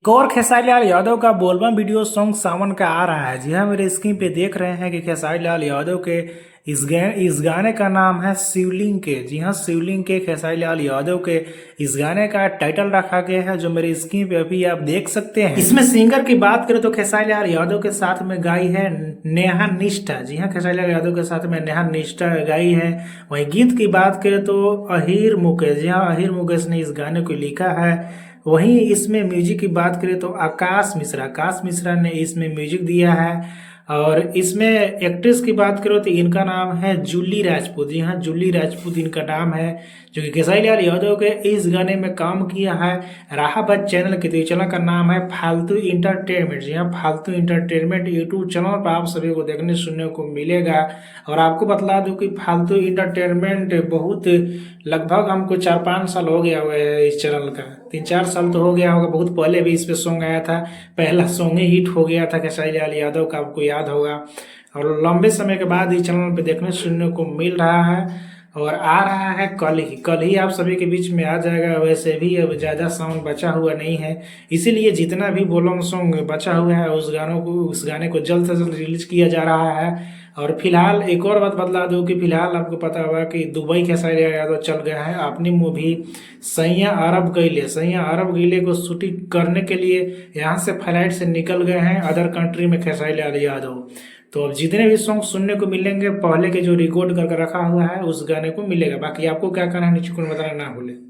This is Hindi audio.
कौर खेसारी लाल यादव का बोलबम वीडियो सॉन्ग सावन का आ रहा है। जी हाँ, मेरे स्क्रीन पे देख रहे हैं कि खेसारी लाल यादव के इस गाने का नाम है शिवलिंग के। जी हाँ, शिवलिंग के खेसारी लाल यादव के इस गाने का टाइटल रखा गया है, जो मेरे स्क्रीन पे अभी आप देख सकते हैं। इसमें सिंगर की बात करें तो खेसारी लाल यादव के साथ में गाई है नेहा निष्ठा। जी हाँ, खेसारी लाल यादव के साथ में नेहा निष्ठा गाई है। वहीं गीत की बात करें तो अहिर मुकेश। जी हाँ, अहिर मुकेश ने इस गाने को लिखा है। वहीं इसमें म्यूजिक की बात करें तो आकाश मिश्रा ने इसमें म्यूजिक दिया है। और इसमें एक्ट्रेस की बात करो तो इनका नाम है जूली राजपूत। जी हाँ, जूली राजपूत इनका नाम है, जो कि खेसारी लाल यादव के इस गाने में काम किया है राहाबत चैनल के। तो चैनल का नाम है फालतू इंटरटेनमेंट। जी हाँ, फालतू इंटरटेनमेंट यूट्यूब चैनल पर आप सभी को देखने सुनने को मिलेगा। और आपको बतला दूं कि फालतू इंटरटेनमेंट बहुत लगभग हमको 4-5 साल हो गया हुआ है इस चैनल का। 3-4 साल तो हो गया होगा। बहुत पहले भी इस पे सॉन्ग आया था, पहला सॉन्ग ही हिट हो गया था खेसारी लाल यादव का, आपको याद होगा। और लंबे समय के बाद इस चैनल पे देखने सुनने को मिल रहा है और आ रहा है कल ही आप सभी के बीच में आ जाएगा। वैसे भी अब ज़्यादा साउंड बचा हुआ नहीं है, इसीलिए जितना भी बोलम सॉन्ग बचा हुआ है उस गाने को जल्द से जल्द रिलीज किया जा रहा है। और फिलहाल एक और बात बतला दूं कि फिलहाल आपको पता होगा कि दुबई खेसारी लाल यादव चल गया है अपनी मूवी सैया अरब गईले को शूटिंग करने के लिए यहाँ से फ्लाइट से निकल गए हैं अदर कंट्री में खेसारी लाल यादव। तो अब जितने भी सॉन्ग सुनने को मिलेंगे पहले के जो रिकॉर्ड करके रखा हुआ है उस गाने को मिलेगा। बाकी आपको क्या करना है नीचे कमेंट बताना ना भूले।